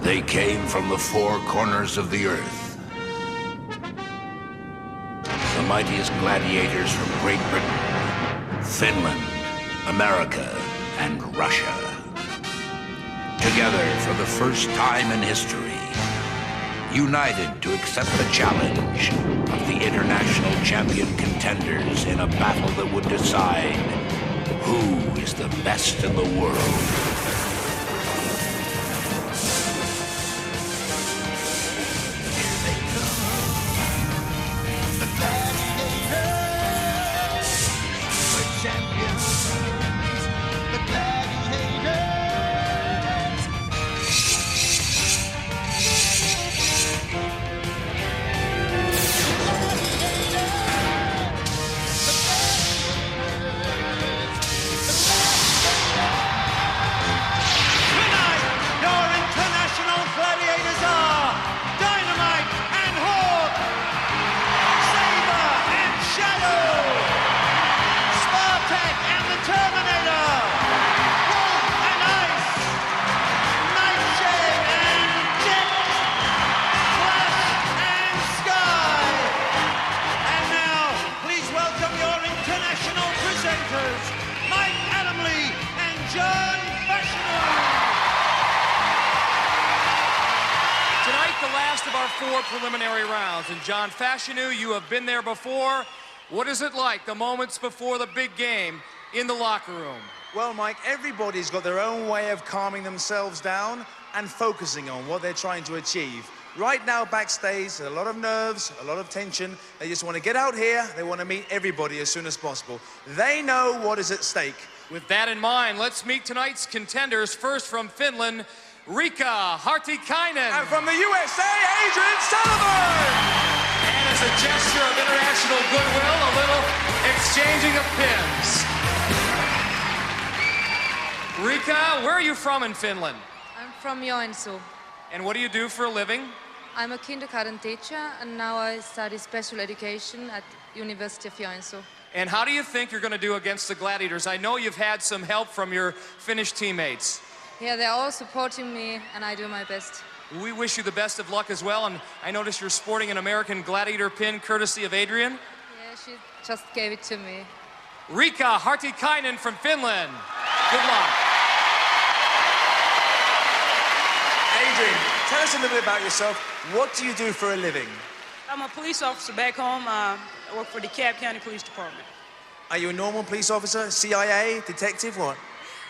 They came from the four corners of the earth. The mightiest gladiators from Great Britain, Finland, America, and Russia. Together for the first time in history, united to accept the challenge of the international champion contenders in a battle that would decide who is the best in the world. Preliminary rounds. And John Fashanu, you have been there before. What is it like, the moments before the big game in the locker room? Well, Mike, everybody's got their own way of calming themselves down and focusing on what they're trying to achieve. Right now, backstage, a lot of nerves, a lot of tension. They just want to get out here. They want to meet everybody as soon as possible. They know what is at stake. With that in mind, let's meet tonight's contenders. First from Finland, Riikka Hartikainen. And from the USA, Adrian Sullivan. And as a gesture of international goodwill, a little exchanging of pins. Riikka, where are you from in Finland? I'm from Joensuu. And what do you do for a living? I'm a kindergarten teacher, and now I study special education at University of Joensuu. And how do you think you're going to do against the Gladiators? I know you've had some help from your Finnish teammates. Yeah, they're all supporting me, and I do my best. We wish you the best of luck as well, and I notice you're sporting an American Gladiator pin courtesy of Adrian. Yeah, she just gave it to me. Riikka Hartikainen from Finland. Good luck. Adrian, tell us a little bit about yourself. What do you do for a living? I'm a police officer back home. I work for the DeKalb County Police Department. Are you a normal police officer, CIA, detective, what?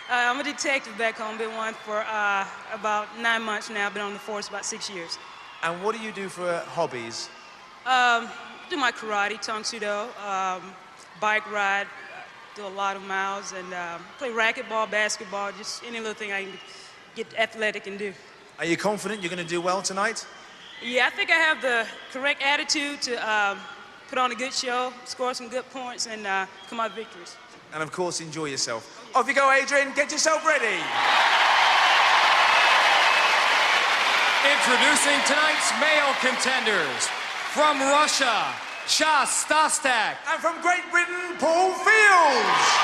I'm a detective back home. Been one for about 9 months now. Been on the force about 6 years. And what do you do for hobbies? Do my karate, Tang Soo Do, bike ride, do a lot of miles, and play racquetball, basketball, just any little thing I can get athletic and do. Are you confident you're going to do well tonight? Yeah, I think I have the correct attitude to put on a good show, score some good points, and come out victorious. And of course, enjoy yourself. Off you go, Adrian. Get yourself ready. Introducing tonight's male contenders. From Russia, Chas Stastak. And from Great Britain, Paul Fields.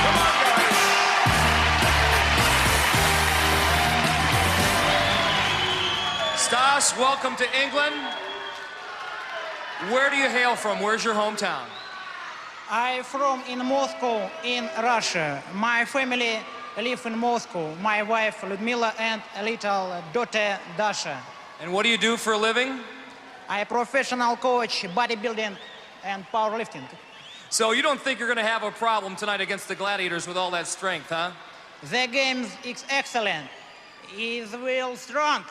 Come on, guys. Stas, welcome to England. Where do you hail from? Where's your hometown? I'm from in Moscow, in Russia. My family live in Moscow. My wife Ludmila and a little daughter Dasha. And what do you do for a living? I'm a professional coach, bodybuilding and powerlifting. So you don't think you're going to have a problem tonight against the Gladiators with all that strength, huh? The game is excellent. He's real strong.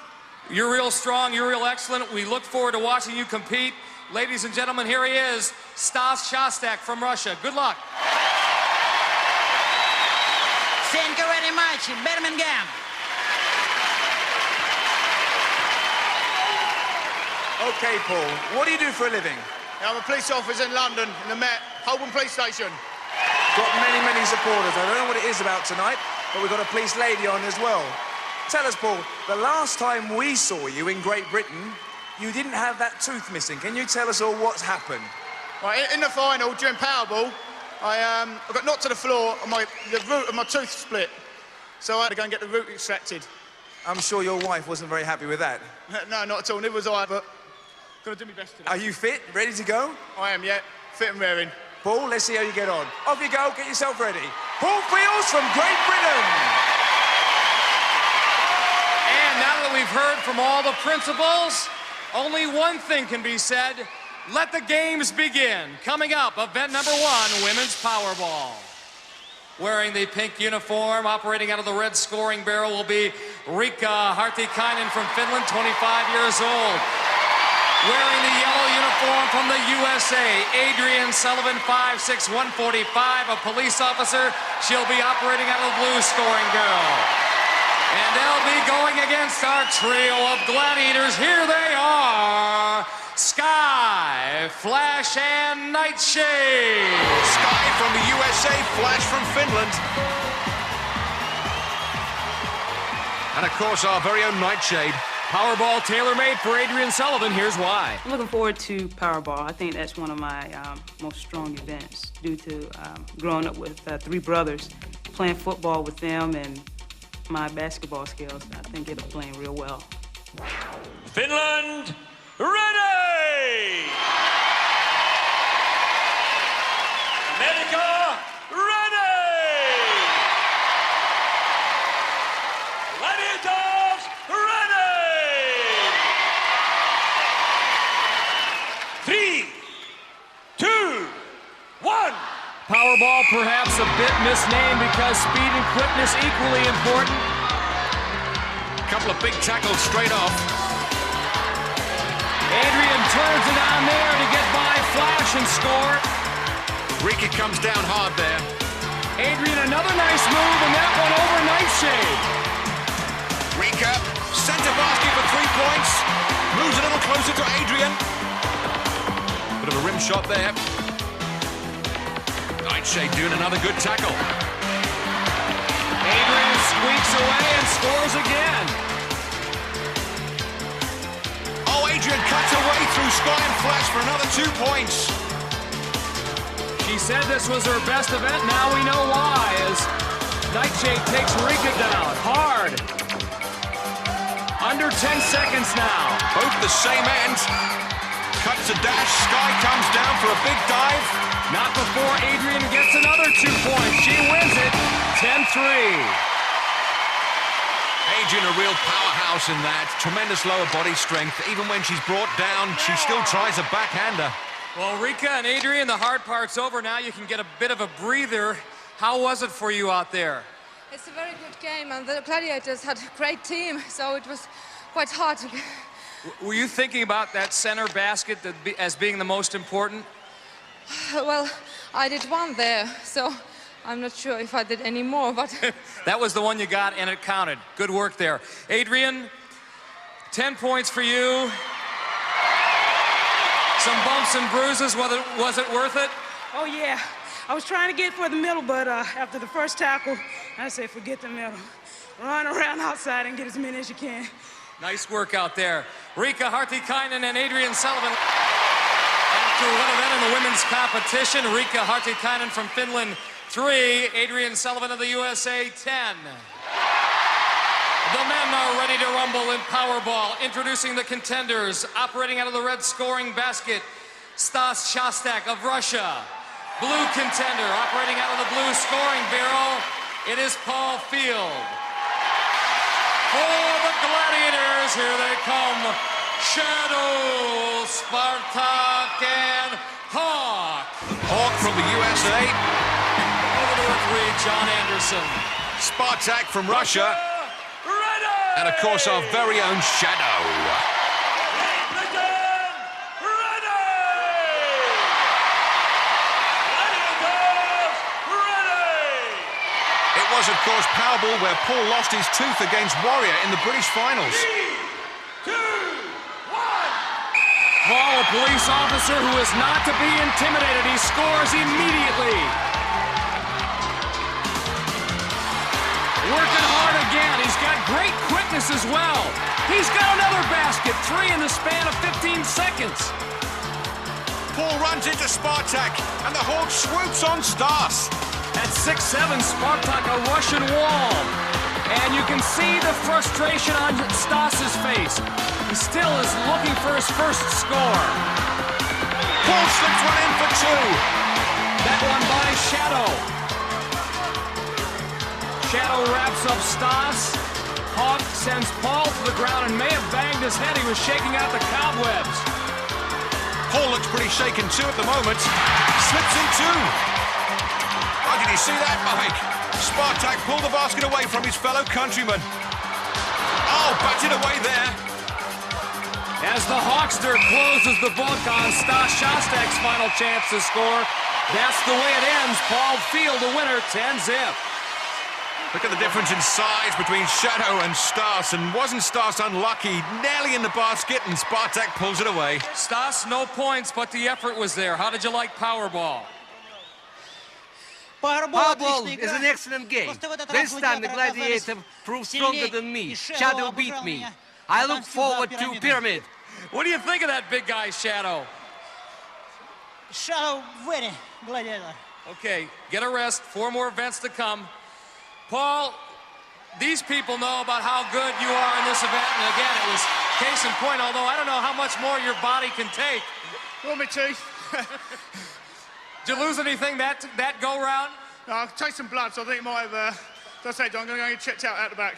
You're real strong, you're real excellent. We look forward to watching you compete. Ladies and gentlemen, here he is, Stas Shostak from Russia. Good luck. Thank you very much, Birmingham. Okay, Paul, what do you do for a living? I'm a police officer in London, in the Met, Holborn Police Station. Got many, many supporters. I don't know what it is about tonight, but we've got a police lady on as well. Tell us, Paul, the last time we saw you in Great Britain, you didn't have that tooth missing. Can you tell us all what's happened? Right, in the final, during Powerball, I got knocked to the floor and the root of my tooth split. So I had to go and get the root extracted. I'm sure your wife wasn't very happy with that. No, not at all. Neither was I, but gonna do my best today. Are you fit? Ready to go? I am, yeah. Fit and raring. Paul, let's see how you get on. Off you go, get yourself ready. Paul Fields from Great Britain. And now that we've heard from all the principals, only one thing can be said. Let the games begin. Coming up, event number 1, women's Powerball. Wearing the pink uniform, operating out of the red scoring barrel will be Riikka Hartikainen from Finland, 25 years old. Wearing the yellow uniform from the USA, Adrian Sullivan, 5'6", 145, a police officer. She'll be operating out of the blue scoring barrel. And they'll be going against our trio of gladiators. Here they are, Sky, Flash, and Nightshade. Sky from the USA, Flash from Finland. And of course, our very own Nightshade. Powerball tailor-made for Adrian Sullivan. Here's why. I'm looking forward to Powerball. I think that's one of my most strong events due to growing up with 3 brothers, playing football with them, and my basketball skills. I think it'll play real well. Finland, ready! America, ready! Gladiators, ready! 3, 2, 1. Powerball perhaps a bit misnamed because speed and quickness equally important. Couple of big tackles straight off. Adrian turns it on there to get by Flash and score. Riikka comes down hard there. Adrian, another nice move, and that one over Nightshade. Riikka, center basket for 3 points. Moves a little closer to Adrian. Bit of a rim shot there. Nightshade doing another good tackle. Adrian squeaks away and scores again. Oh, Adrian cuts away through Sky and Flash for another 2 points. She said this was her best event. Now we know why, as Nightshade takes Riikka down hard. Under 10 seconds now. Both the same end. Cuts a dash. Sky comes down for a big dive. Not before Adrian gets another 2 points. She wins it, 10-3. Adrian, a real powerhouse in that. Tremendous lower body strength. Even when she's brought down, she still tries a backhander. Well, Riikka and Adrian, the hard part's over. Now you can get a bit of a breather. How was it for you out there? It's a very good game, and the Gladiators had a great team, so it was quite hard. Were you thinking about that center basket as being the most important? Well, I did one there, so I'm not sure if I did any more, but... That was the one you got, and it counted. Good work there. Adrian, 10 points for you. Some bumps and bruises. Was it worth it? Oh, yeah. I was trying to get for the middle, but after the first tackle, I said, forget the middle. Run around outside and get as many as you can. Nice work out there. Riikka Hartikainen and Adrian Sullivan. After one event in the women's competition, Riikka Hartikainen from Finland, 3. Adrian Sullivan of the USA, 10. The men are ready to rumble in Powerball. Introducing the contenders, operating out of the red scoring basket, Stas Shostak of Russia. Blue contender, operating out of the blue scoring barrel, it is Paul Field. For the Gladiators, here they come, Shadow, Spartak, and Hawk. Hawk from the USA. Over to referee, John Anderson. Spartak from Russia. Ready! And of course, our very own Shadow. It was, of course, Powerball where Paul lost his tooth against Warrior in the British finals. 3, 2, 1. Paul, a police officer who is not to be intimidated. He scores immediately. Working hard again. He's got great quickness as well. He's got another basket, 3 in the span of 15 seconds. Paul runs into Spartak, and the Hawk swoops on Stas. At 6'7", Spartak, a Russian wall. And you can see the frustration on Stas's face. He still is looking for his first score. Paul slips one in for two. That one by Shadow. Shadow wraps up Stas. Hawk sends Paul to the ground and may have banged his head. He was shaking out the cobwebs. Paul looks pretty shaken too at the moment. Slips in two. Oh, did you see that, Mike? Spartak pulled the basket away from his fellow countryman. Oh, batted away there. As the Hawkster closes the book on Stas Shostak's final chance to score, that's the way it ends. Paul Field, the winner, 10-zip. Look at the difference in size between Shadow and Stas, and wasn't Stas unlucky? Nearly in the basket, and Spartak pulls it away. Stas, no points, but the effort was there. How did you like Powerball? Powerball is an excellent game. This time the Gladiator proved stronger than me. Shadow beat me. I look forward to Pyramid. What do you think of that big guy, Shadow? Shadow winning, Gladiator. Okay, get a rest. 4 more events to come. Paul, these people know about how good you are in this event, and again, it was case in point, although I don't know how much more your body can take. Want me to? Did you lose anything that go-round? No, I'll take some blood, so I think it might have, as I said, I'm going to go get checked out the back.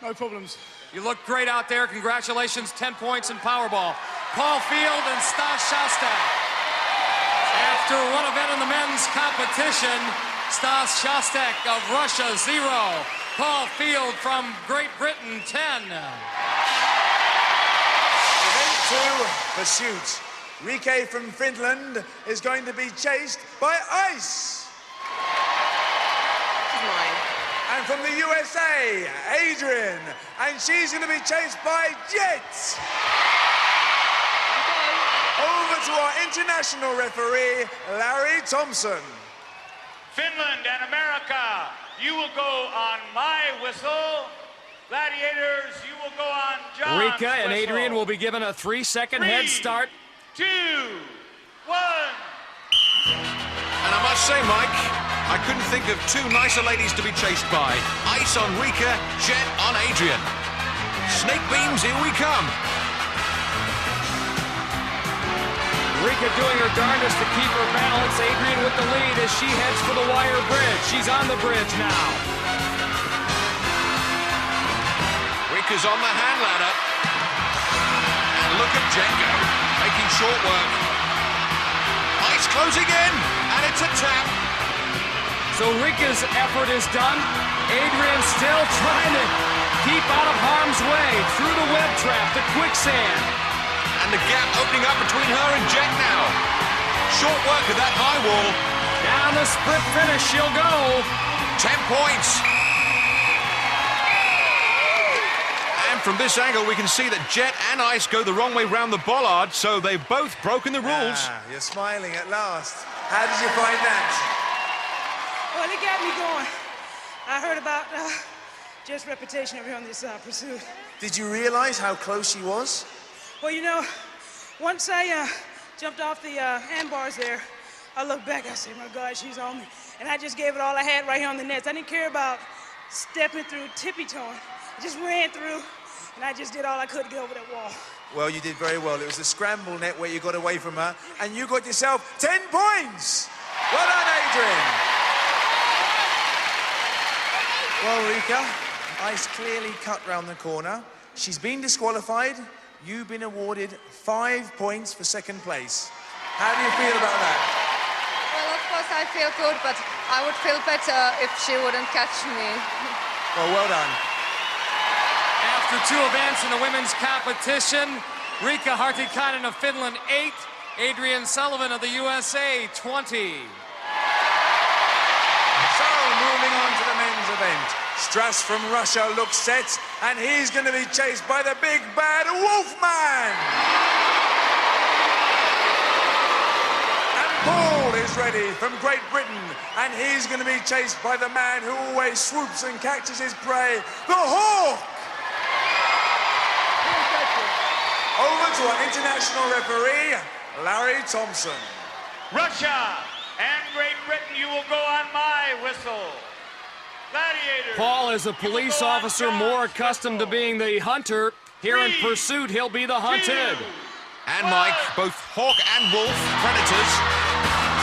No problems. You look great out there. Congratulations, 10 points in Powerball. Paul Field and Stas Shostak. After one event in the men's competition, Stas Shostak of Russia, 0. Paul Field from Great Britain, 10. Event 2, Pursuit. Rike from Finland is going to be chased by ice. This is mine. And from the USA, Adrian. And she's going to be chased by Jet. Over to our international referee, Larry Thompson. Finland and America, you will go on my whistle. Gladiators, you will go on John's Rika and whistle. Adrian will be given a 3-second head start. 3, 2, 1. And I must say, Mike, I couldn't think of two nicer ladies to be chased by. Ice on Rika, Jet on Adrian. Snake beams, here we come. Rika doing her darndest to keep her balance. Adrian with the lead as she heads for the wire bridge. She's on the bridge now. Rika's on the hand ladder. And look at Jet go, making short work. Ice closing in, and it's a tap. So Rika's effort is done. Adrian still trying to keep out of harm's way through the web trap, the quicksand. And the gap opening up between her and Jet now. Short work of that high wall. Down the sprint finish she'll go. 10 points. And from this angle, we can see that Jet and Ice go the wrong way round the bollard, so they've both broken the rules. You're smiling at last. How did you find that? Well, it got me going. I heard about Jet's reputation over here on this pursuit. Did you realize how close she was? Well, you know, once I jumped off the handbars there, I looked back, I said, my God, she's on me. And I just gave it all I had right here on the nets. I didn't care about stepping through, tippy-toeing. I just ran through, and I just did all I could to get over that wall. Well, you did very well. It was the scramble net where you got away from her, and you got yourself 10 points. Well done, Adrian. Well, Rika, Ice clearly cut round the corner. She's been disqualified. You've been awarded 5 points for second place. How do you feel about that? Well, of course I feel good, but I would feel better if she wouldn't catch me. Well done. After 2 events in the women's competition, Rika Hartikainen of Finland, 8. Adrian Sullivan of the USA, 20. So, moving on to the men's event. Strass from Russia looks set, and he's going to be chased by the big bad Wolfman. And Paul is ready from Great Britain, and he's going to be chased by the man who always swoops and catches his prey, the Hawk. Over to our international referee, Larry Thompson. Russia and Great Britain, you will go on my whistle. Gladiators. Paul is a police officer more accustomed to being the hunter. Here in pursuit, he'll be the hunted. And Mike, both hawk and wolf, predators.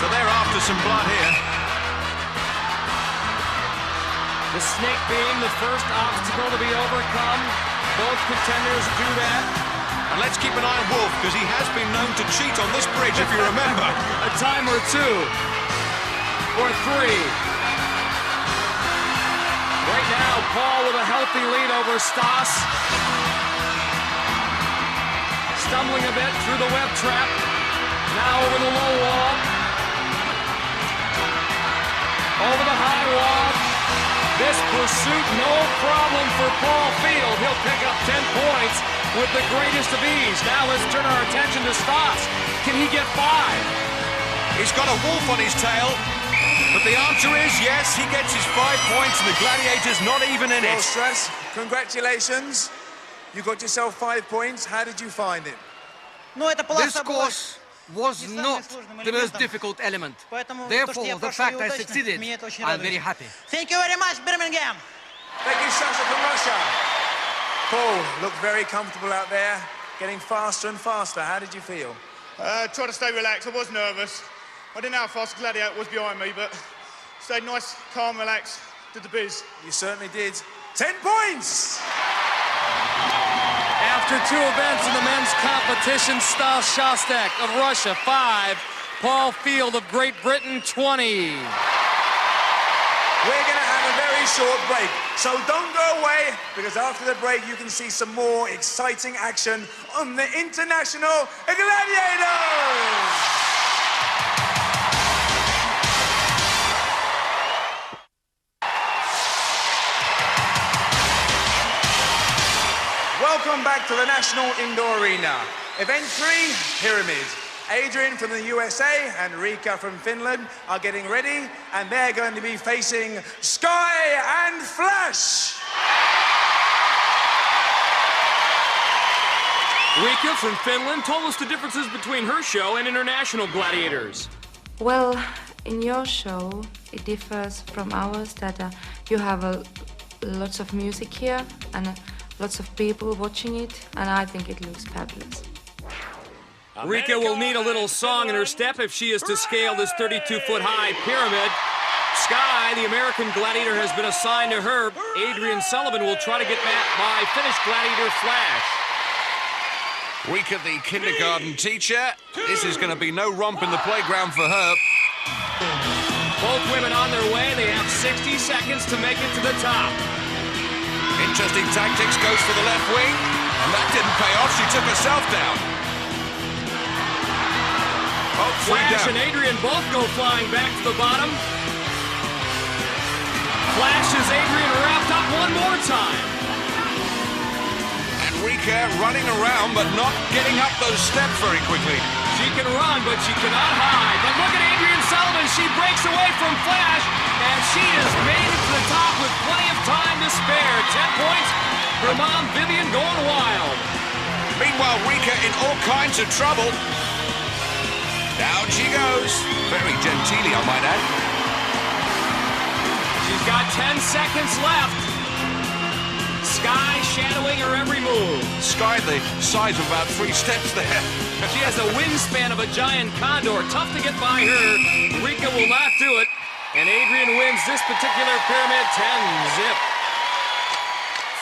So they're after some blood here. The snake being the first obstacle to be overcome. Both contenders do that. And let's keep an eye on Wolf, because he has been known to cheat on this bridge, if you remember. A time or two. Or three. Right now, Paul with a healthy lead over Stas. Stumbling a bit through the web trap. Now over the low wall. Over the high wall. This pursuit, no problem for Paul Field. He'll pick up 10 points with the greatest of ease. Now let's turn our attention to Stas. Can he get 5? He's got a wolf on his tail. But the answer is yes, he gets his 5 points, and the Gladiators not even in it. Well, Stress, congratulations. You got yourself 5 points. How did you find it? This course was not the most difficult element. Therefore, the fact I succeeded, I'm very happy. Thank you very much, Birmingham. Thank you, Sasha from Russia. Paul looked very comfortable out there, getting faster and faster. How did you feel? Tried to stay relaxed. I was nervous. I didn't know how fast the Gladiator was behind me, but stayed nice, calm, relaxed, did the biz. You certainly did. 10 points! After 2 events in the men's competition, Stas Shostak of Russia, 5. Paul Field of Great Britain, 20. We're going to have a very short break, so don't go away, because after the break you can see some more exciting action on the International Gladiators! Welcome back to the National Indoor Arena. Event 3, Pyramid. Adrian from the USA and Rika from Finland are getting ready, and they're going to be facing Sky and Flash. Rika from Finland told us the differences between her show and international gladiators. Well, in your show, it differs from ours that you have lots of music here and lots of people watching it, and I think it looks fabulous. Rika will need a little song in her step if she is to scale this 32-foot-high pyramid. Sky, the American gladiator, has been assigned to her. Adrian Sullivan will try to get back by Finnish gladiator Flash. Rika, the kindergarten teacher. This is going to be no romp in the playground for her. Both women on their way. They have 60 seconds to make it to the top. Interesting tactics, goes for the left wing, and that didn't pay off. She took herself down. Oh, Flash down. and Adrian both go flying back to the bottom. Flash as Adrian wrapped up one more time. And Rika running around, but not getting up those steps very quickly. She can run, but she cannot hide. But look at Adrian Sullivan. She breaks away from Flash, and she has made it to the top with plenty of time to spare. 10 points. Her mom, Vivian, going wild. Meanwhile, Rika in all kinds of trouble. Down she goes. Very genteelly, I might add. She's got 10 seconds left. Sky shadowing her every move. Sky the size of about 3 steps there. She has a wingspan of a giant condor. Tough to get by her. Rika will not do it. And Adrian wins this particular pyramid 10-zip.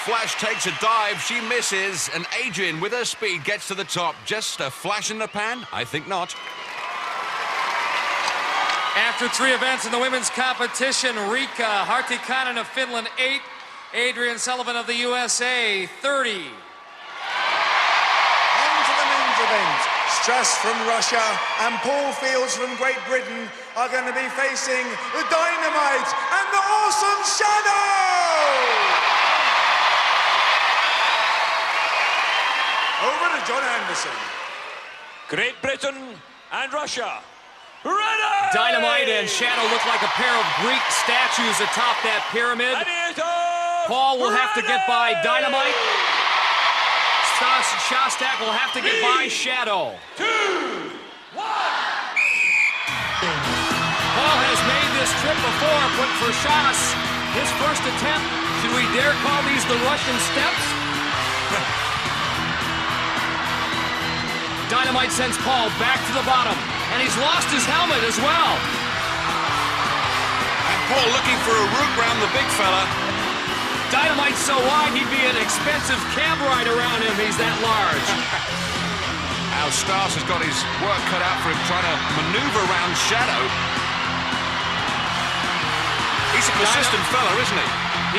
Flash takes a dive, she misses, and Adrian, with her speed, gets to the top. Just a flash in the pan? I think not. After 3 events in the women's competition, Rika Hartikainen of Finland, 8. Adrian Sullivan of the USA, 30. On to the men's event. Strass from Russia and Paul Fields from Great Britain are going to be facing the Dynamite and the Awesome Shadow! Over to John Anderson. Great Britain and Russia. Ready! Dynamite and Shadow look like a pair of Greek statues atop that pyramid. Paul will have to get by Dynamite. Stas Shostak will have to get by Shadow. 2, 1. Paul has made this trip before, but for Shas, His first attempt. Should we dare call these the Russian steps? Dynamite sends Paul back to the bottom, and he's lost his helmet as well. And Paul looking for a route round the big fella. Dynamite's so wide, he'd be an expensive cab ride around him. He's that large. Now Stas has got his work cut out for him trying to maneuver around Shadow. He's a persistent fella, isn't he?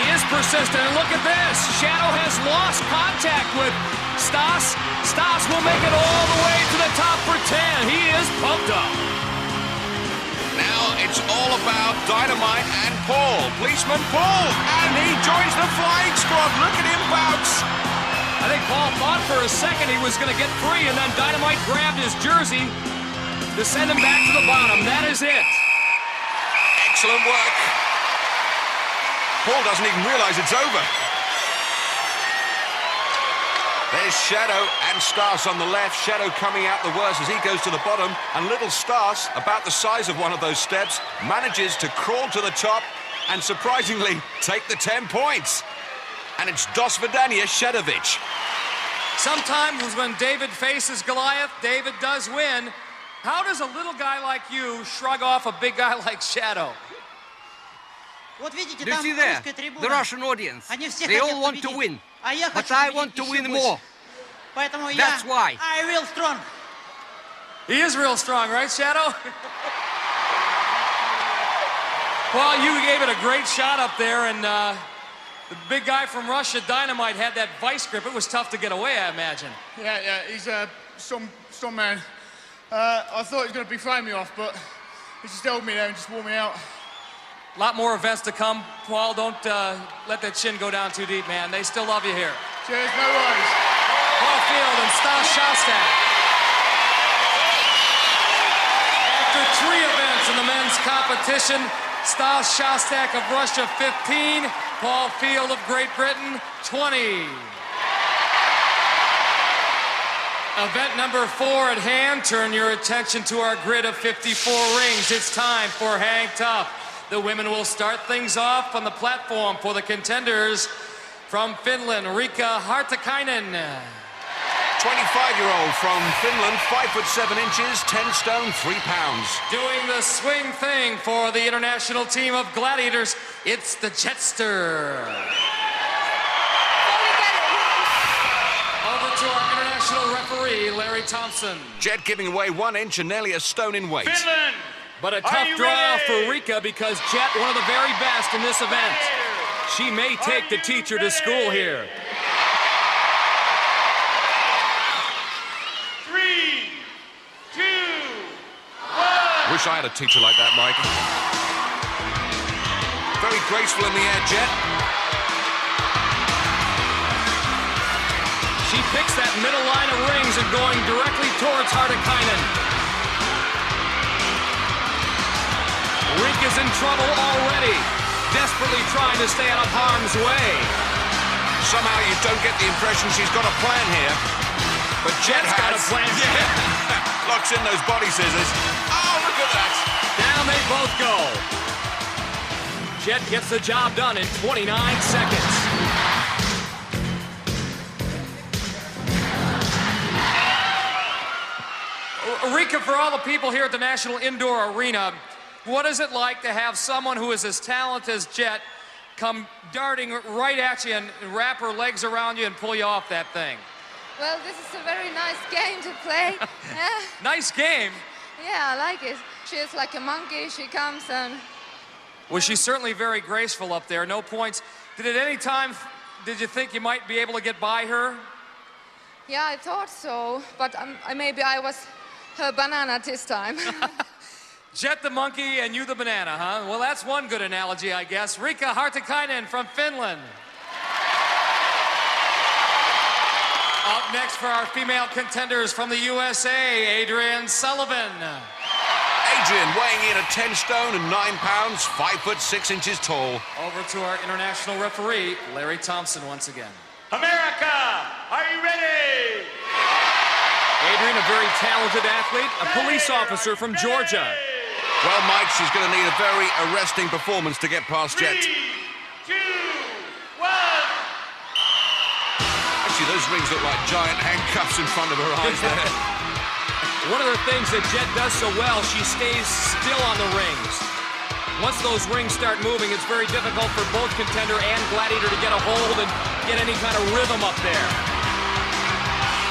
He is persistent, and look at this. Shadow has lost contact with Stas. Stas will make it all the way to the top for 10. He is pumped up. Now it's all about Dynamite and Paul. Policeman Paul, and he joins the flying squad. Look at him bounce. I think Paul thought for a second he was going to get free, and then Dynamite grabbed his jersey to send him back to the bottom. That is it. Excellent work. Paul doesn't even realize it's over. There's Shadow and Stas on the left. Shadow coming out the worst as he goes to the bottom. And little Stas, about the size of one of those steps, manages to crawl to the top and surprisingly take the 10 points. And it's Dos Vidania Shadovic. Sometimes when David faces Goliath, David does win. How does a little guy like you shrug off a big guy like Shadow? Do you see there? The Russian audience. They all want to win. But I want to win more. That's why. I real strong. He is real strong, right, Shadow? Well, you gave it a great shot up there, and the big guy from Russia, Dynamite, had that vice grip. It was tough to get away, I imagine. Yeah, he's a strong man. I thought he was going to be throwing me off, but he just held me there and just wore me out. A lot more events to come. Paul, don't let that chin go down too deep, man. They still love you here. Cheers, no worries. Paul Field and Stas Shostak. After 3 events in the men's competition, Stas Shostak of Russia, 15. Paul Field of Great Britain, 20. Event number 4 at hand. Turn your attention to our grid of 54 rings. It's time for Hang Tough. The women will start things off on the platform for the contenders from Finland, Riikka Hartikainen. 25-year-old from Finland, 5'7", 10 stone, 3 pounds. Doing the swing thing for the international team of Gladiators, it's the Jetster. Over to our international referee, Larry Thompson. Jet giving away 1 inch and nearly a stone in weight. Finland! But a tough draw for Riikka because Jet, one of the very best in this event. She may take the teacher to school here. 3, 2, 1. Wish I had a teacher like that, Mike. Very graceful in the air, Jet. She picks that middle line of rings and going directly towards Hartikainen. Riikka's in trouble already, desperately trying to stay out of harm's way. Somehow you don't get the impression she's got a plan here. But Jet has got a plan. Yeah. Locks in those body scissors. Oh, look at that. Down they both go. Jet gets the job done in 29 seconds. Riikka, for all the people here at the National Indoor Arena, what is it like to have someone who is as talented as Jet come darting right at you and wrap her legs around you and pull you off that thing? Well, this is a very nice game to play. Nice game? Yeah, I like it. She is like a monkey. She comes and... Well, she's certainly very graceful up there. No points. Did at any time, did you think you might be able to get by her? Yeah, I thought so, but maybe I was her banana this time. Jet the monkey and you the banana, huh? Well, that's one good analogy, I guess. Riikka Hartikainen from Finland. Up next for our female contenders from the USA, Adrian Sullivan. Adrian weighing in at 10 stone and 9 pounds, 5'6" tall. Over to our international referee, Larry Thompson once again. America, are you ready? Adrian, a very talented athlete, a police officer from Georgia. Well, Mike, she's going to need a very arresting performance to get past Jet. 3, Archie, those rings look like giant handcuffs in front of her eyes there. One of the things that Jet does so well, she stays still on the rings. Once those rings start moving, it's very difficult for both contender and gladiator to get a hold and get any kind of rhythm up there.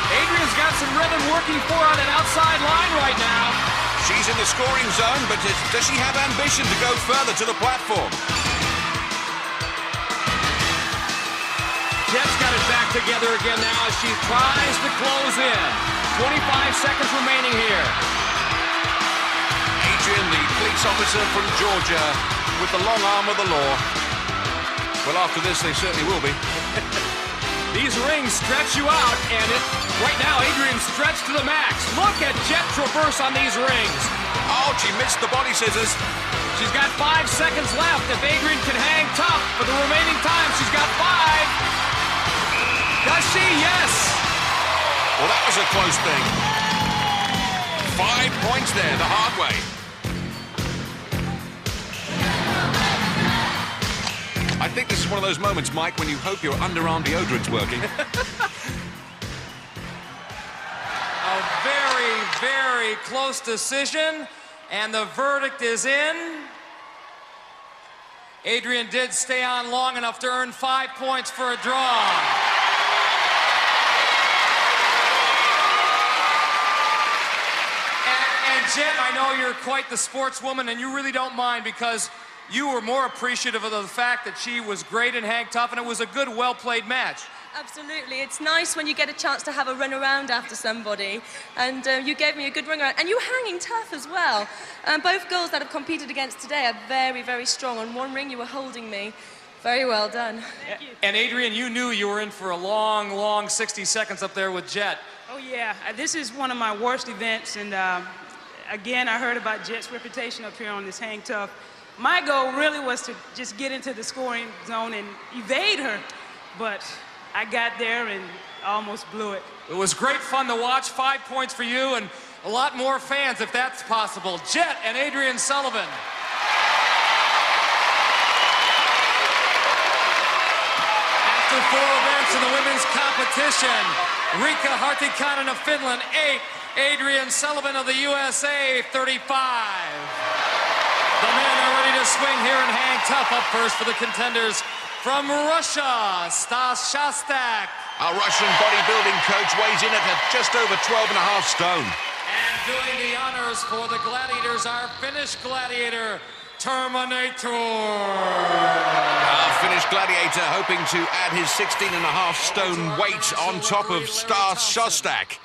Adrian's got some rhythm working for her on an outside line right now. She's in the scoring zone, but does she have ambition to go further to the platform? Jet's got it back together again now as she tries to close in. 25 seconds remaining here. Adrian, the police officer from Georgia, with the long arm of the law. Well, after this, they certainly will be. These rings stretch you out, and right now, Adrian's stretched to the max. Look at Jet traverse on these rings. Oh, she missed the body scissors. She's got 5 seconds left. If Adrian can hang tough for the remaining time, she's got 5. Does she? Yes. Well, that was a close thing. 5 points there, the hard way. I think this is one of those moments, Mike, when you hope your underarm deodorant's working. A very, very close decision, and the verdict is in. Adrian did stay on long enough to earn 5 points for a draw. And Jet, I know you're quite the sportswoman, and you really don't mind because you were more appreciative of the fact that she was great and hang tough, and it was a good, well-played match. Absolutely. It's nice when you get a chance to have a run around after somebody, and you gave me a good run around. And you were hanging tough as well. Both girls that have competed against today are very, very strong. On one ring, you were holding me. Very well done. Thank you. And Adrian, you knew you were in for a long, long 60 seconds up there with Jet. Oh, yeah. This is one of my worst events, and again, I heard about Jet's reputation up here on this hang tough. My goal really was to just get into the scoring zone and evade her, but I got there and almost blew it. It was great fun to watch. 5 points for you and a lot more fans if that's possible. Jet and Adrian Sullivan. After 4 events in the women's competition, Riikka Hartikainen of Finland, 8. Adrian Sullivan of the USA, 35. The men are ready to swing here and hang tough. Up first for the contenders from Russia, Stas Shostak. Our Russian bodybuilding coach weighs in at just over 12.5 stone. And doing the honors for the Gladiators, our Finnish gladiator, Terminator. Our Finnish gladiator hoping to add his 16.5 stone weight on top of Stas Shostak.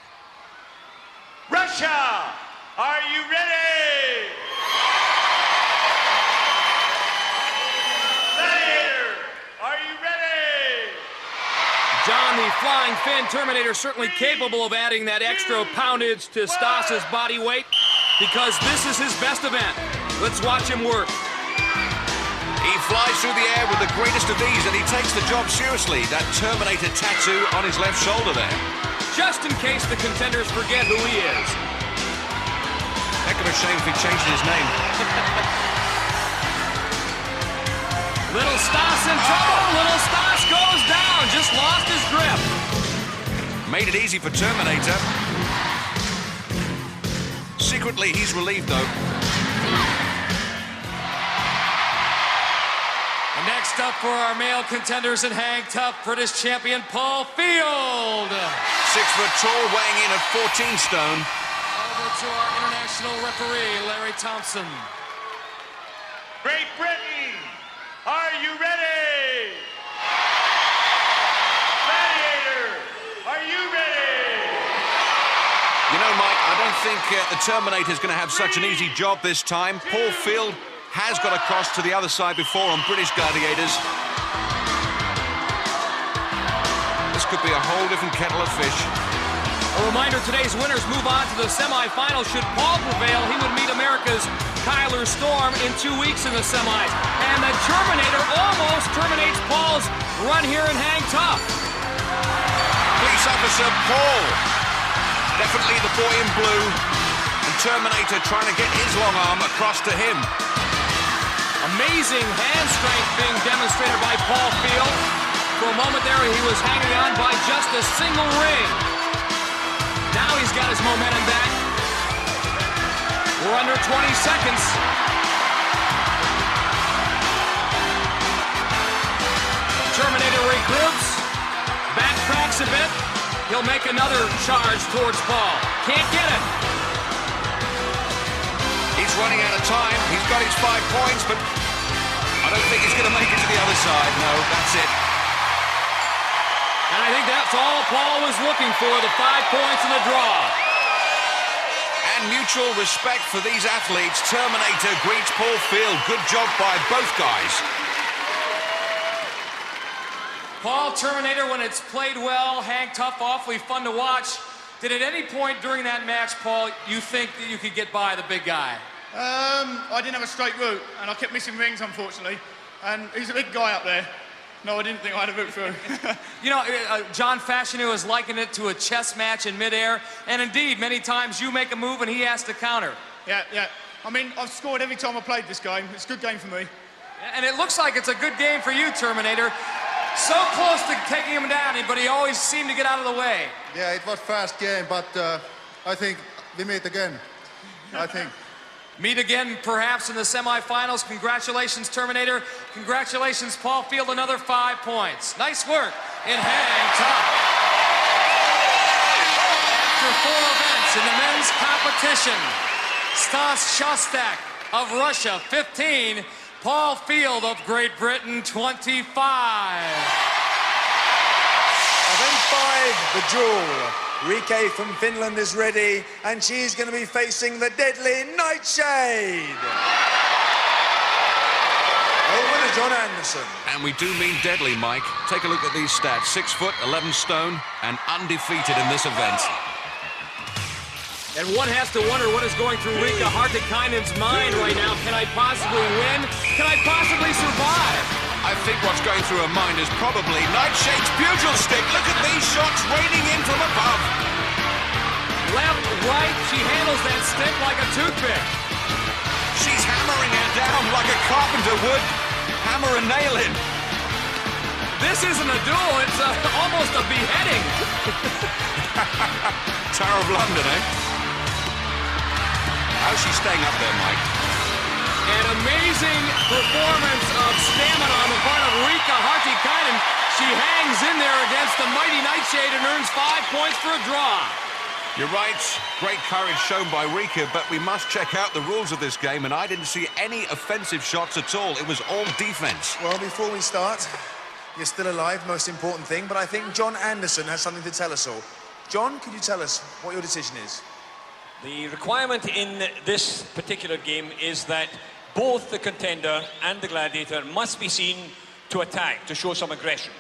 Russia, are you ready? John, the Flying Finn Terminator, certainly capable of adding that extra poundage to Stas's body weight because this is his best event. Let's watch him work. He flies through the air with the greatest of ease and he takes the job seriously. That Terminator tattoo on his left shoulder there. Just in case the contenders forget who he is. Heck of a shame if he changed his name. Little Stas in trouble. Little Stas goes down. Just lost his grip. Made it easy for Terminator. Secretly, he's relieved, though. And next up for our male contenders in hang tough, British champion Paul Field. 6 foot tall, weighing in at 14 stone. Over to our international referee, Larry Thompson. Great Britain, are you ready? Gladiator, are you ready? You know, Mike, I don't think the Terminator's going to have such an easy job this time. Paul Field has got across to the other side before on British Gladiators. This could be a whole different kettle of fish. A reminder, today's winners move on to the semifinals. Should Paul prevail, he would meet America's Kyler Storm in 2 weeks in the semis. And the Terminator almost terminates Paul's run here in hang tough. Police officer Paul, definitely the boy in blue. And Terminator trying to get his long arm across to him. Amazing hand strength being demonstrated by Paul Field. For a moment there, he was hanging on by just a single ring. Now he's got his momentum back. We're under 20 seconds. Terminator regroups, backtracks a bit. He'll make another charge towards Paul. Can't get it. He's running out of time. He's got his 5 points, but I don't think he's going to make it to the other side. No, that's it. And I think that's all Paul was looking for, the 5 points in the draw. And mutual respect for these athletes. Terminator greets Paul Field. Good job by both guys. Paul, Terminator, when it's played well, hang tough, awfully fun to watch. Did at any point during that match, Paul, you think that you could get by the big guy? I didn't have a straight route, and I kept missing rings, unfortunately. And he's a big guy up there. No, I didn't think I had a route through. You know, John Fashanu has likened it to a chess match in midair, and indeed, many times you make a move and he has to counter. Yeah. I mean, I've scored every time I played this game. It's a good game for me. And it looks like it's a good game for you, Terminator. So close to taking him down, but he always seemed to get out of the way. Yeah, it was fast game, but I think we meet again. I think. Meet again, perhaps, in the semifinals. Congratulations, Terminator. Congratulations, Paul Field, another 5 points. Nice work in hang tough. After 4 events in the men's competition, Stas Shostak of Russia, 15. Paul Field of Great Britain, 25. Event 5, the duel. Rike from Finland is ready, and she's going to be facing the deadly Nightshade. Over to John Anderson. And we do mean deadly, Mike. Take a look at these stats. 6 foot, 11 stone, and undefeated in this event. And one has to wonder what is going through Rika Hartikainen's mind right now. Can I possibly win? Can I possibly survive? I think what's going through her mind is probably Nightshade's bugle stick. Look at these shots raining in from above. Left, right, she handles that stick like a toothpick. She's hammering it down like a carpenter would hammer a nail in. This isn't a duel, it's almost a beheading. Tower of London, eh? How's she staying up there, Mike? An amazing performance of stamina on the part of Rika Hartikainen. She hangs in there against the mighty Nightshade and earns 5 points for a draw. You're right. Great courage shown by Rika, but we must check out the rules of this game, and I didn't see any offensive shots at all. It was all defense. Well, before we start, you're still alive, most important thing, but I think John Anderson has something to tell us all. John, could you tell us what your decision is? The requirement in this particular game is that both the contender and the gladiator must be seen to attack, to show some aggression.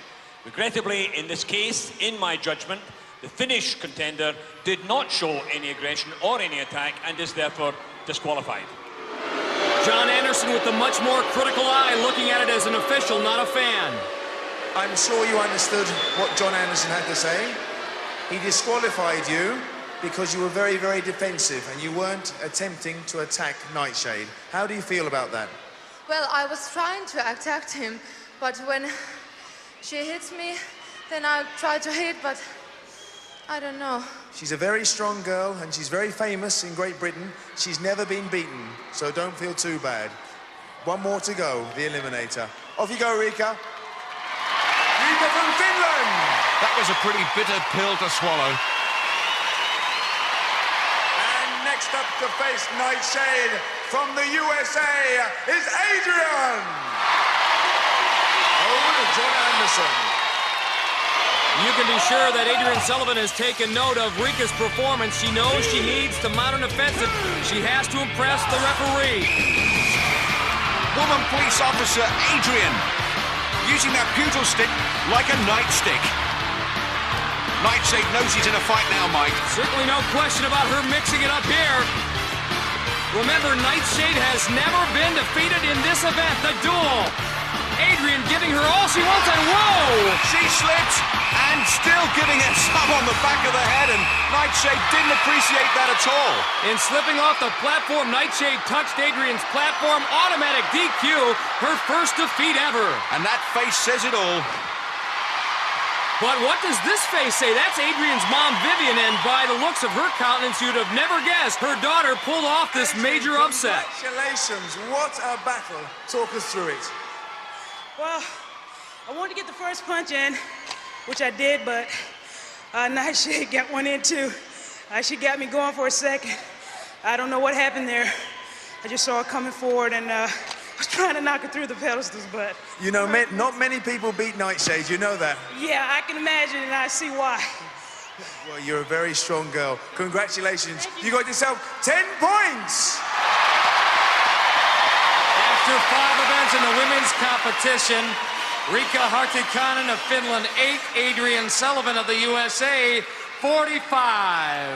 Regrettably, in this case, in my judgment, the Finnish contender did not show any aggression or any attack and is therefore disqualified. John Anderson with the much more critical eye, looking at it as an official, not a fan. I'm sure you understood what John Anderson had to say. He disqualified you because you were very, very defensive and you weren't attempting to attack Nightshade. How do you feel about that? Well, I was trying to attack him, but when she hits me, then I try to hit, but I don't know. She's a very strong girl and she's very famous in Great Britain. She's never been beaten, so don't feel too bad. One more to go, the Eliminator. Off you go, Rika. Rika from Finland! That was a pretty bitter pill to swallow. And next up to face Nightshade from the USA is Adrian! Over to John Anderson. You can be sure that Adrian Sullivan has taken note of Rika's performance. She knows she needs to mount an offensive. She has to impress the referee. Woman police officer Adrian using that bugle stick like a nightstick. Nightshade knows she's in a fight now, Mike. Certainly no question about her mixing it up here. Remember, Nightshade has never been defeated in this event, the duel. Adrian giving her all she wants, and whoa! She slipped and still giving it some on the back of the head, and Nightshade didn't appreciate that at all. In slipping off the platform, Nightshade touched Adrian's platform. Automatic DQ, her first defeat ever. And that face says it all. But what does this face say? That's Adrian's mom, Vivian, and by the looks of her countenance, you'd have never guessed her daughter pulled off this major upset. Congratulations, what a battle. Talk us through it. Well, I wanted to get the first punch in, which I did, but Night Shade got one in too. She got me going for a second. I don't know what happened there. I just saw her coming forward, and I was trying to knock her through the pedestals, but... You know, not many people beat Nightshade, you know that? Yeah, I can imagine, and I see why. Well, you're a very strong girl. Congratulations. You got yourself 10 points! After 5 events in the women's competition, Riikka Hartikainen of Finland, 8. Adrian Sullivan of the USA, 45.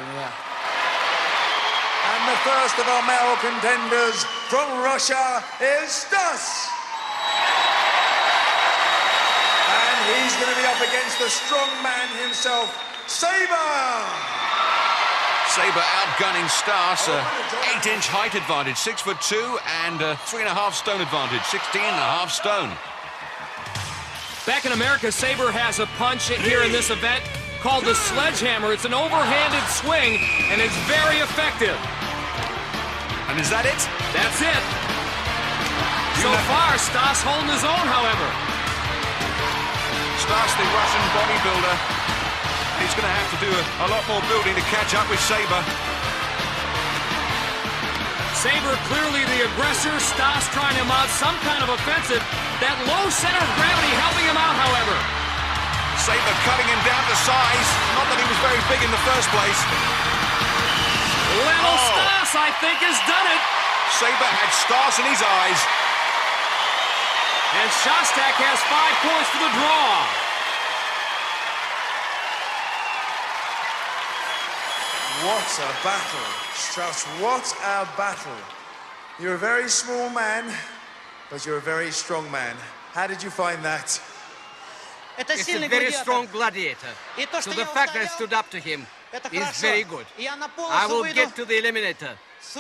And the first of our male contenders from Russia is Stas. And he's going to be up against the strong man himself, Saber. Saber outgunning Stas, 8-inch height advantage, 6'2", and 3.5 stone advantage, 16.5 stone. Back in America, Saber has a punch here in this event called the sledgehammer. It's an overhanded swing, and it's very effective. And is that it? That's it. So far, Stas holding his own, however. Stas, the Russian bodybuilder, he's going to have to do a lot more building to catch up with Saber. Saber clearly the aggressor. Stas trying to mount some kind of offensive. That low center of gravity helping him out, however. Saber cutting him down to size. Not that he was very big in the first place. Little Stas, I think, has done it. Saber had Stas in his eyes. And Shostak has 5 points for the draw. What a battle, Strauss, what a battle. You're a very small man, but you're a very strong man. How did you find that? It's a very strong gladiator. So the fact that I stood up to him is very good. I will get to the eliminator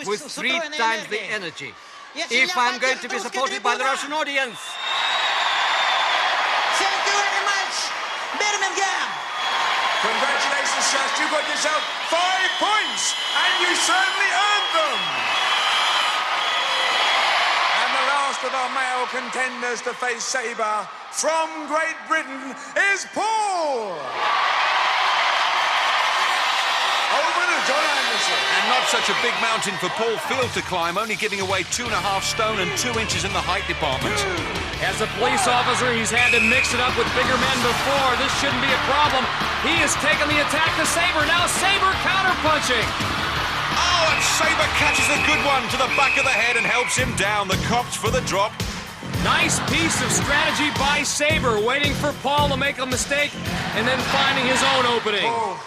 with 3 times the energy, if I'm going to be supported by the Russian audience. Thank you very much, Birmingham. Congratulations, Shas. You got yourself 5 points, and you certainly earned them. And the last of our male contenders to face Saber from Great Britain is Paul. Over to John Anderson. And not such a big mountain for Paul Field to climb, only giving away 2.5 stone and 2 inches in the height department. As a police officer, he's had to mix it up with bigger men before. This shouldn't be a problem. He has taken the attack to Saber. Now Saber counter-punching. Oh, and Saber catches a good one to the back of the head and helps him down. The cops for the drop. Nice piece of strategy by Saber, waiting for Paul to make a mistake and then finding his own opening. Paul,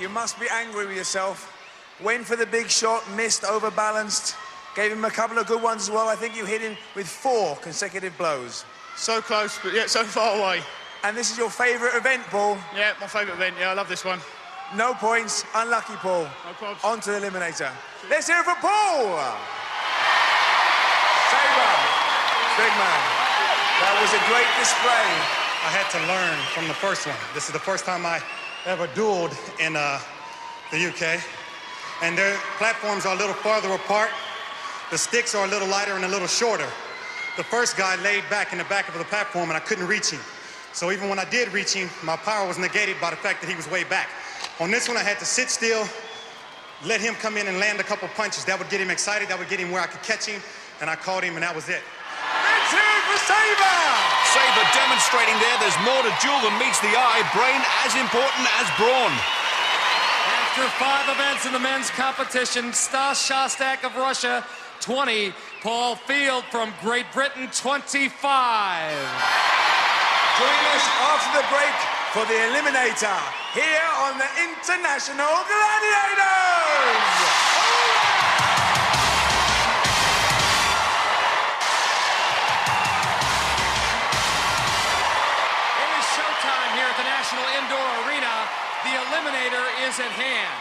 you must be angry with yourself. Went for the big shot, missed, overbalanced. Gave him a couple of good ones as well. I think you hit him with 4 consecutive blows. So close, but yet so far away. And this is your favourite event, Paul? Yeah, my favourite event. Yeah, I love this one. No points. Unlucky, Paul. No problems. On to the eliminator. Let's hear it for Paul! Saber, big man. That was a great display. I had to learn from the first one. This is the first time I ever dueled in the UK. And their platforms are a little farther apart. The sticks are a little lighter and a little shorter. The first guy laid back in the back of the platform and I couldn't reach him. So even when I did reach him, my power was negated by the fact that he was way back. On this one, I had to sit still, let him come in and land a couple punches. That would get him excited, that would get him where I could catch him, and I caught him, and that was it. Let's hear it for Saber! Saber demonstrating there's more to duel than meets the eye. Brain as important as brawn. After 5 events in the men's competition, Stas Shostak of Russia, 20. Paul Field from Great Britain, 25. Join us after the break for the eliminator here on the International Gladiators! It is showtime here at the National Indoor Arena. The eliminator is at hand.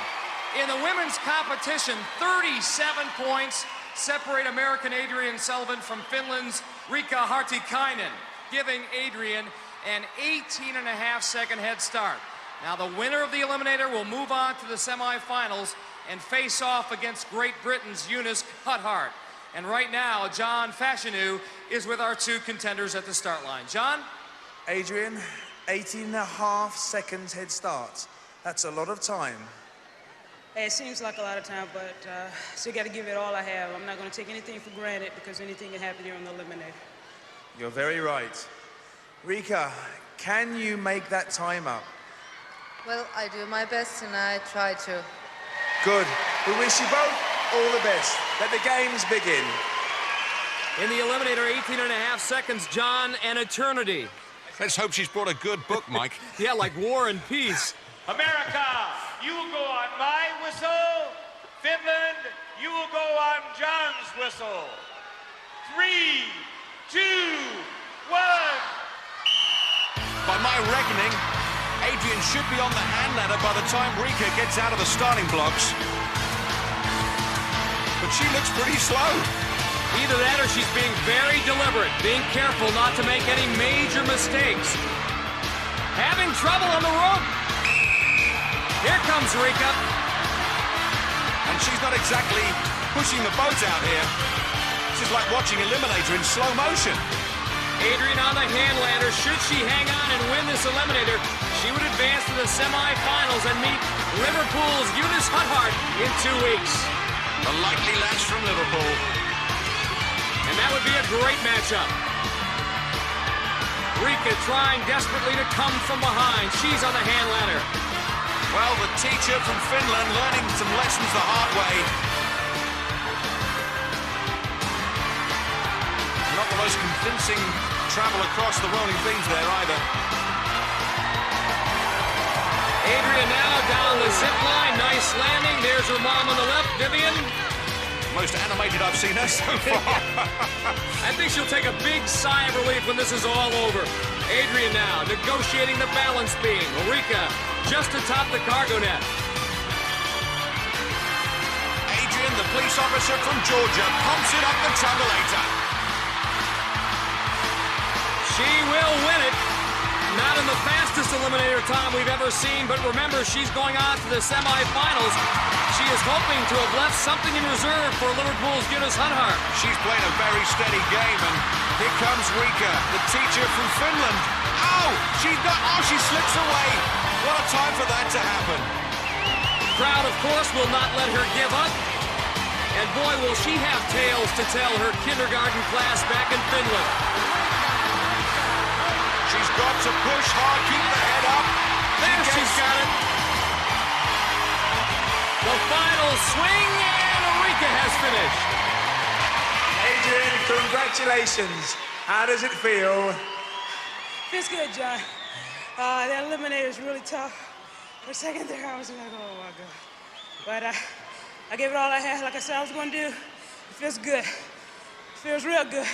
In the women's competition, 37 points separate American Adrian Sullivan from Finland's Riikka Hartikainen, giving Adrian an 18.5-second head start. Now the winner of the eliminator will move on to the semifinals and face off against Great Britain's Eunice Cuthart. And right now, John Fashanu is with our two contenders at the start line. John? Adrian, 18.5 seconds head start. That's a lot of time. Hey, it seems like a lot of time, but still got to give it all I have. I'm not going to take anything for granted because anything can happen here on the eliminator. You're very right. Rika, can you make that time up? Well, I do my best and I try to. Good. We wish you both all the best. Let the games begin. In the eliminator, 18.5 seconds, John, an eternity. Let's hope she's brought a good book, Mike. Yeah, like War and Peace. America, you will go on my whistle. Finland, you will go on John's whistle. 3, 2, 1. By my reckoning, Adrian should be on the hand ladder by the time Rika gets out of the starting blocks. But she looks pretty slow. Either that or she's being very deliberate, being careful not to make any major mistakes. Having trouble on the rope. Here comes Rika. And she's not exactly pushing the boat out here. This is like watching Eliminator in slow motion. Adrian on the hand ladder. Should she hang on and win this eliminator, she would advance to the semifinals and meet Liverpool's Eunice Cuthart in 2 weeks. The likely lads from Liverpool. And that would be a great matchup. Rika trying desperately to come from behind. She's on the hand ladder. Well, the teacher from Finland learning some lessons the hard way. Not the most convincing travel across the rolling beams there either. Adrian now down the zip line. Nice landing. There's her mom on the left, Vivian. Most animated I've seen her so far. I think she'll take a big sigh of relief when this is all over. Adrian now negotiating the balance beam. Rika just atop the cargo net. Adrian, the police officer from Georgia, pumps it up the travelator. She will win it. Not in the fastest eliminator time we've ever seen, but remember, she's going on to the semifinals. She is hoping to have left something in reserve for Liverpool's Eunice Cuthart. She's playing a very steady game, and here comes Rika, the teacher from Finland. Oh, she slips away. What a time for that to happen. The crowd, of course, will not let her give up. And boy, will she have tales to tell her kindergarten class back in Finland. She's got to push hard, keep the head up. There she's got it. The final swing, and Rika has finished. Adrian, congratulations. How does it feel? Feels good, John. That eliminator is really tough. For a second there, I was like, oh my God. But I gave it all I had, like I said I was going to do. It feels good. It feels real good.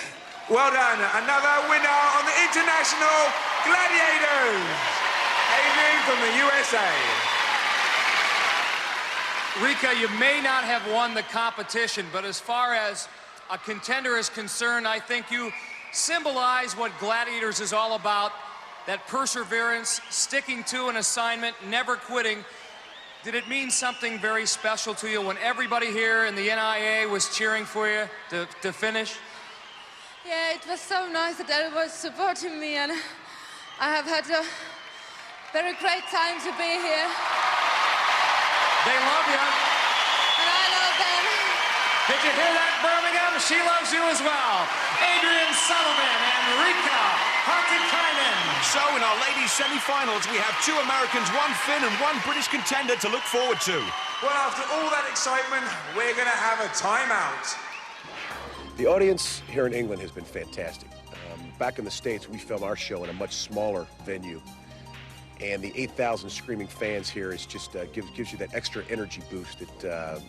Well done. Another winner on the International Gladiators. Adrian from the USA. Rika, you may not have won the competition, but as far as a contender is concerned, I think you symbolize what Gladiators is all about. That perseverance, sticking to an assignment, never quitting. Did it mean something very special to you when everybody here in the NIA was cheering for you to finish? Yeah, it was so nice that everyone was supporting me, and I have had a very great time to be here. They love you. And I love them. Did you hear that, Birmingham? She loves you as well. Adrian Sullivan and Rika Hartikainen. So in our ladies semi-finals, we have 2 Americans, 1 Finn and 1 British contender to look forward to. Well, after all that excitement, we're going to have a timeout. The audience here in England has been fantastic. Back in the States, we film our show in a much smaller venue. And the 8,000 screaming fans here is just gives you that extra energy boost that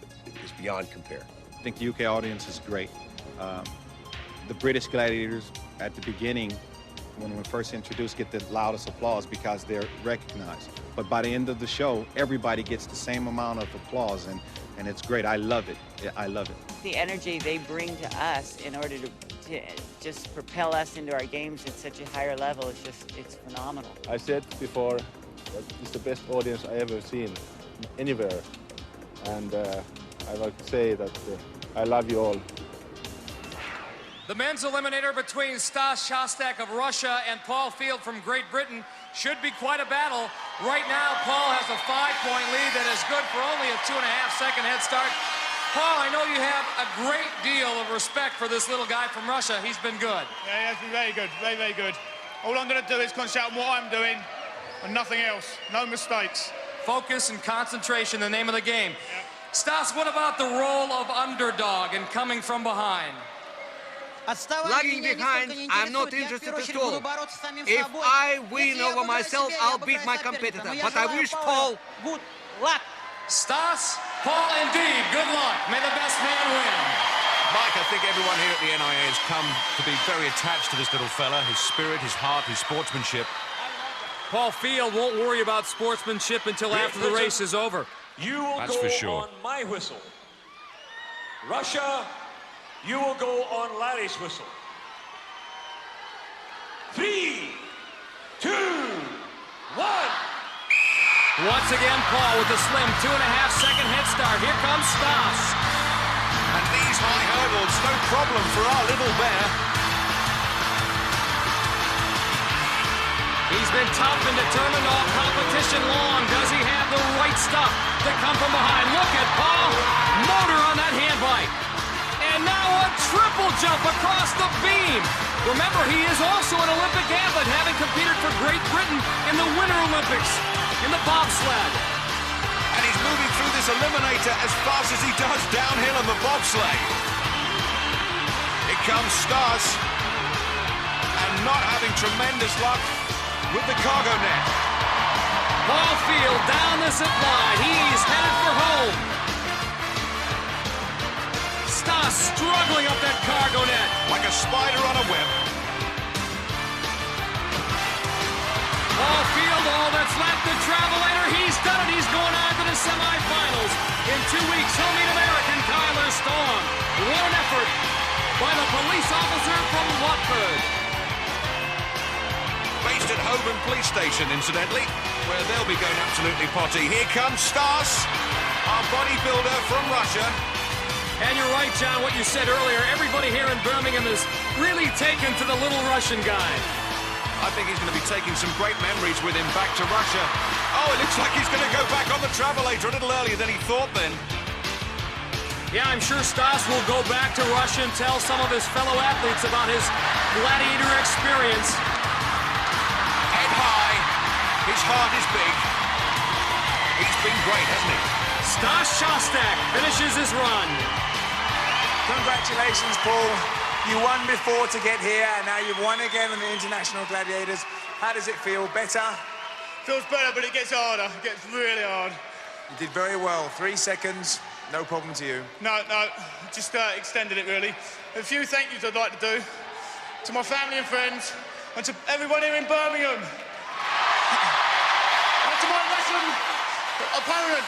is beyond compare. I think the UK audience is great. The British Gladiators at the beginning, when we first introduced, get the loudest applause because they're recognized. But by the end of the show, everybody gets the same amount of applause, and it's great. I love it. I love it. The energy they bring to us in order to to just propel us into our games at such a higher level. It's phenomenal. I said before that it's the best audience I ever seen anywhere, and I like to say that I love you all. The men's eliminator between Stas Shostak of Russia and Paul Field from Great Britain should be quite a battle. Right now, Paul has a 5-point lead that is good for only a 2.5-second head start. Paul, I know you have a great deal of respect for this little guy from Russia. He's been good. Yeah, he has been very good, very, very good. All I'm going to do is concentrate on what I'm doing and nothing else. No mistakes. Focus and concentration, the name of the game. Yep. Stas, what about the role of underdog and coming from behind? Lagging behind, I'm not interested at all. If I win over myself, I'll beat my competitor. But I wish Paul good luck. Stas, Paul, indeed, good luck. May the best man win. Mike, I think everyone here at the NIA has come to be very attached to this little fella, his spirit, his heart, his sportsmanship. Paul Field won't worry about sportsmanship until after the race is over. You will go on my whistle. Russia, you will go on Larry's whistle. 3, 2, 1. Once again, Paul with a slim 2.5-second head start. Here comes Stas. And these high hurdles, no problem for our little bear. He's been tough and determined all competition long. Does he have the right stuff to come from behind? Look at Paul. Motor on that hand bike. And now a triple jump across the beam. Remember, he is also an Olympic athlete, having competed for Great Britain in the Winter Olympics in the bobsled. And he's moving through this eliminator as fast as he does downhill in the bobsleigh. Here comes Stas. And not having tremendous luck with the cargo net. Paul Field down the zip line. He's headed for home. Stas struggling up that cargo net. Like a spider on a web. Paul Field, all that's left to travel later. He's done it. He's going on to the semifinals. In 2 weeks, he'll meet American Tyler Storm. What an effort by the police officer from Watford. Based at Holborn Police Station, incidentally, where they'll be going absolutely potty. Here comes Stas, our bodybuilder from Russia. And you're right, John, what you said earlier. Everybody here in Birmingham is really taken to the little Russian guy. I think he's going to be taking some great memories with him back to Russia. Oh, it looks like he's going to go back on the travelator a little earlier than he thought then. Yeah, I'm sure Stas will go back to Russia and tell some of his fellow athletes about his gladiator experience. Head high, his heart is big. He's been great, hasn't he? Stas Shostak finishes his run. Congratulations, Paul. You won before to get here, and now you've won again on the International Gladiators. How does it feel? Better? Feels better, but it gets harder. It gets really hard. You did very well. 3 seconds, no problem to you. No, just extended it, really. A few thank yous I'd like to do to my family and friends, and to everyone here in Birmingham. And to my Russian opponent.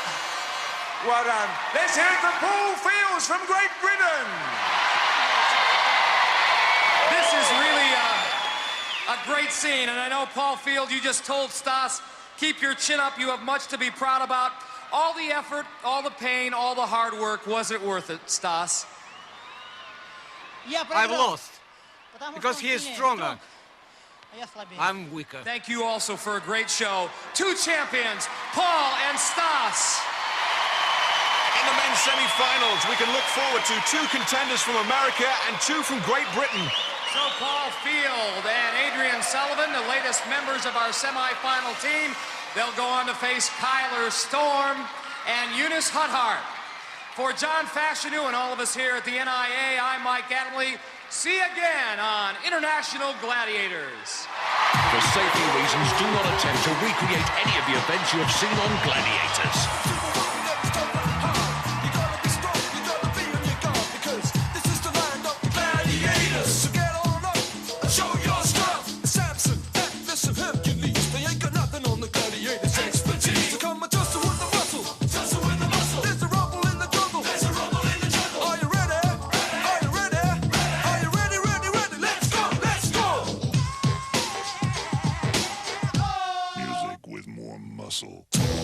Well done. Let's hear it for Paul Fields from Great Britain. This is really a great scene, and I know, Paul Field, you just told Stas, keep your chin up. You have much to be proud about. All the effort, all the pain, all the hard work, was it worth it, Stas? I've lost because he is stronger. I'm weaker. Thank you also for a great show. 2 champions, Paul and Stas. In the men's semi-finals, we can look forward to 2 contenders from America and 2 from Great Britain. So Paul Field and Adrian Sullivan, the latest members of our semi-final team, they'll go on to face Kyler Storm and Eunice Huthart. For John Fashanu and all of us here at the NIA, I'm Mike Adamley. See you again on International Gladiators. For safety reasons, do not attempt to recreate any of the events you have seen on Gladiators. Whistle.